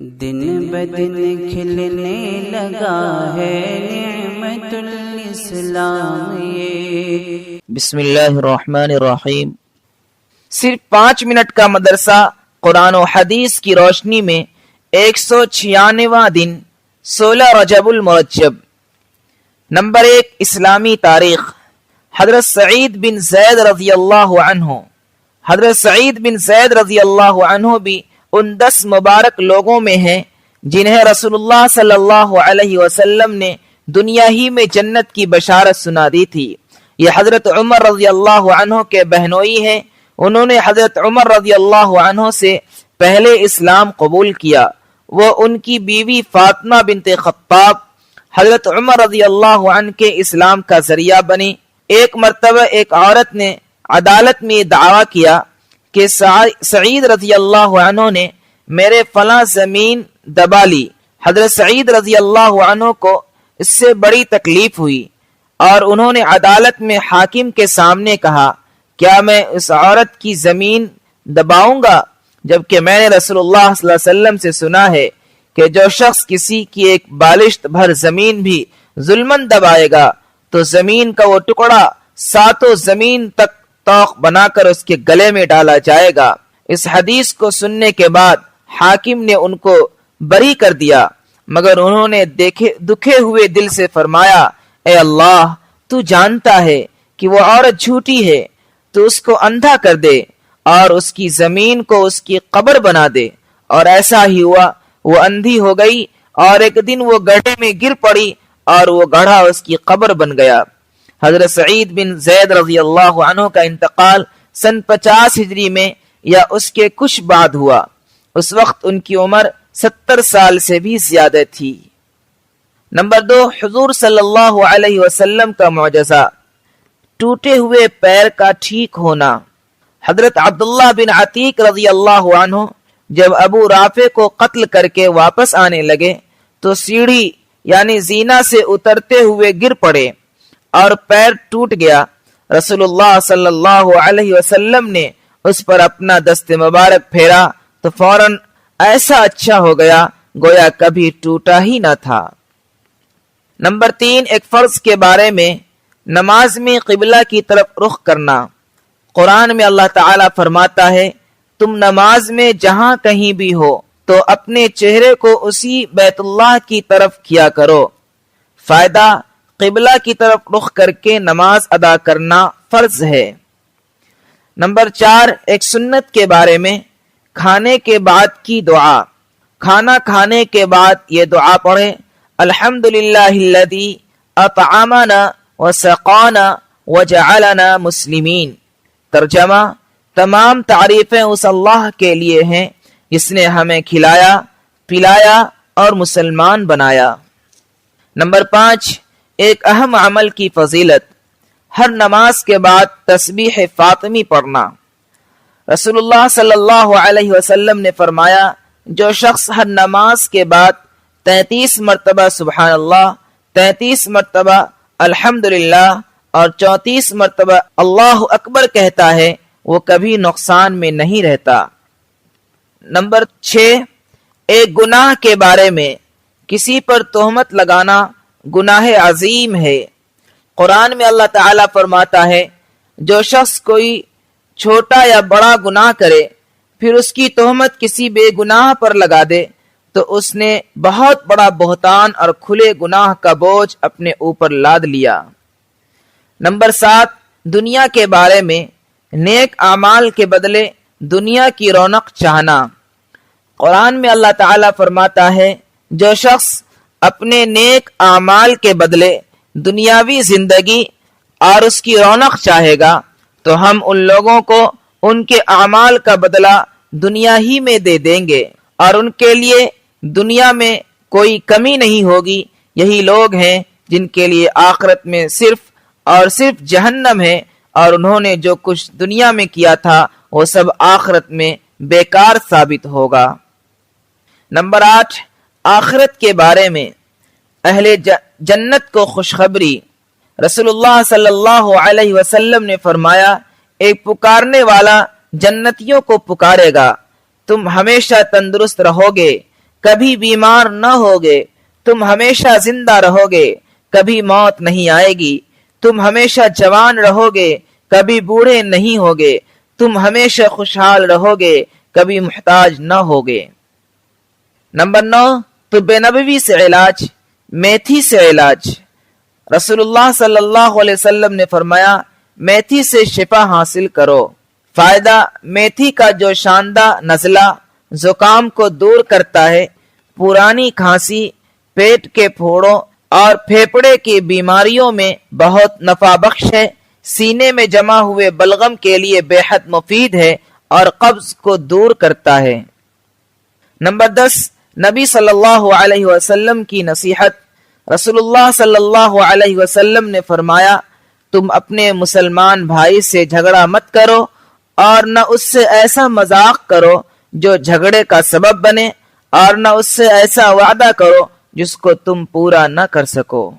دن بدن کھلنے لگا ہے نعمت الاسلام یہ۔ بسم اللہ الرحمن الرحیم۔ صرف 5 منٹ کا مدرسہ قرآن و حدیث کی روشنی میں 196واں دن 16 رجب المرجب۔ نمبر 1، اسلامی تاریخ۔ حضرت سعید بن زید رضی اللہ عنہ بھی ان 10 مبارک لوگوں میں ہیں جنہیں رسول اللہ صلی اللہ علیہ وسلم نے دنیا ہی میں جنت کی بشارت سنا دی تھی۔ یہ حضرت عمر رضی اللہ عنہ کے بہنوئی ہیں۔ انہوں نے حضرت عمر رضی اللہ عنہ سے پہلے اسلام قبول کیا۔ وہ ان کی بیوی فاطمہ بنت خطاب حضرت عمر رضی اللہ عنہ کے اسلام کا ذریعہ بنی۔ ایک مرتبہ ایک عورت نے عدالت میں دعویٰ کیا کہ سعید رضی اللہ عنہ نے میرے فلاں زمین دبا لی۔ حضرت سعید رضی اللہ عنہ کو اس سے بڑی تکلیف ہوئی اور انہوں نے عدالت میں حاکم کے سامنے کہا، کیا میں اس عورت کی زمین دباؤں گا، جبکہ میں نے رسول اللہ صلی اللہ علیہ وسلم سے سنا ہے کہ جو شخص کسی کی ایک بالشت بھر زمین بھی ظلماً دبائے گا تو زمین کا وہ ٹکڑا 7 زمین تک توق بنا کر اس کے گلے میں ڈالا جائے گا۔ اس حدیث کو سننے کے بعد حاکم نے ان کو بری کر دیا، مگر انہوں نے دکھے ہوئے دل سے فرمایا، اے اللہ، تو جانتا ہے کہ وہ عورت جھوٹی ہے، تو اس کو اندھا کر دے اور اس کی زمین کو اس کی قبر بنا دے۔ اور ایسا ہی ہوا، وہ اندھی ہو گئی اور ایک دن وہ گڑھے میں گر پڑی اور وہ گڑھا اس کی قبر بن گیا۔ حضرت سعید بن زید رضی اللہ عنہ کا انتقال سن 50 ہجری میں یا اس کے کچھ بعد ہوا۔ اس وقت ان کی عمر 70 سال سے بھی زیادہ تھی۔ نمبر 2، حضور صلی اللہ علیہ وسلم کا معجزہ، ٹوٹے ہوئے پیر کا ٹھیک ہونا۔ حضرت عبداللہ بن عتیق رضی اللہ عنہ جب ابو رافع کو قتل کر کے واپس آنے لگے تو سیڑھی یعنی زینہ سے اترتے ہوئے گر پڑے اور پیر ٹوٹ گیا۔ رسول اللہ صلی اللہ علیہ وسلم نے اس پر اپنا دست مبارک پھیرا تو فوراً ایسا اچھا ہو گیا گویا کبھی ٹوٹا ہی نہ تھا۔ نمبر 3، ایک فرض کے بارے میں، نماز میں قبلہ کی طرف رخ کرنا۔ قرآن میں اللہ تعالیٰ فرماتا ہے، تم نماز میں جہاں کہیں بھی ہو تو اپنے چہرے کو اسی بیت اللہ کی طرف کیا کرو۔ فائدہ، قبلہ کی طرف رخ کر کے نماز ادا کرنا فرض ہے۔ نمبر 4، ایک سنت کے بارے میں، کھانے کے بعد کی دعا۔ کھانا کھانے کے بعد یہ دعا پڑھیں، الحمدللہ الذی اطعمنا وسقانا وجعلنا مسلمین۔ ترجمہ، تمام تعریفیں اس اللہ کے لیے ہیں جس نے ہمیں کھلایا، پلایا اور مسلمان بنایا۔ نمبر 5، ایک اہم عمل کی فضیلت، ہر نماز کے بعد تسبیح فاطمی پڑھنا۔ رسول اللہ صلی اللہ علیہ وسلم نے فرمایا، جو شخص ہر نماز کے بعد 33 مرتبہ سبحان اللہ، 33 مرتبہ الحمدللہ اور 34 مرتبہ اللہ اکبر کہتا ہے، وہ کبھی نقصان میں نہیں رہتا۔ نمبر 6، ایک گناہ کے بارے میں، کسی پر تہمت لگانا گناہ عظیم ہے۔ قرآن میں اللہ تعالیٰ فرماتا ہے، جو شخص کوئی چھوٹا یا بڑا گناہ کرے پھر اس کی تہمت کسی بے گناہ پر لگا دے تو اس نے بہت بڑا بہتان اور کھلے گناہ کا بوجھ اپنے اوپر لاد لیا۔ نمبر 7، دنیا کے بارے میں، نیک اعمال کے بدلے دنیا کی رونق چاہنا۔ قرآن میں اللہ تعالیٰ فرماتا ہے، جو شخص اپنے نیک اعمال کے بدلے دنیاوی زندگی اور اس کی رونق چاہے گا تو ہم ان لوگوں کو ان کے اعمال کا بدلہ دنیا ہی میں دے دیں گے اور ان کے لیے دنیا میں کوئی کمی نہیں ہوگی۔ یہی لوگ ہیں جن کے لیے آخرت میں صرف اور صرف جہنم ہے، اور انہوں نے جو کچھ دنیا میں کیا تھا وہ سب آخرت میں بیکار ثابت ہوگا۔ نمبر 8، آخرت کے بارے میں، اہل جنت کو خوشخبری۔ رسول اللہ صلی اللہ علیہ وسلم نے فرمایا، ایک پکارنے والا جنتیوں کو پکارے گا، تم ہمیشہ تندرست رہو گے، کبھی بیمار نہ ہوگے، تم ہمیشہ زندہ رہو گے، کبھی موت نہیں آئے گی، تم ہمیشہ جوان رہو گے، کبھی بوڑھے نہیں ہوگے، تم ہمیشہ خوشحال رہو گے، کبھی محتاج نہ ہوگے۔ نمبر 9، طب نبوی سے علاج، میتھی سے علاج۔ رسول اللہ صلی اللہ علیہ وسلم نے فرمایا، میتھی سے شفا حاصل کرو۔ فائدہ: میتھی کا جو شاندہ نزلہ زکام کو دور کرتا ہے، پرانی کھانسی، پیٹ کے پھوڑوں اور پھیپھڑے کی بیماریوں میں بہت نفع بخش ہے، سینے میں جمع ہوئے بلغم کے لیے بے حد مفید ہے اور قبض کو دور کرتا ہے۔ نمبر 10، نبی صلی اللہ علیہ وسلم کی نصیحت۔ رسول اللہ صلی اللہ علیہ وسلم نے فرمایا، تم اپنے مسلمان بھائی سے جھگڑا مت کرو اور نہ اس سے ایسا مذاق کرو جو جھگڑے کا سبب بنے، اور نہ اس سے ایسا وعدہ کرو جس کو تم پورا نہ کر سکو۔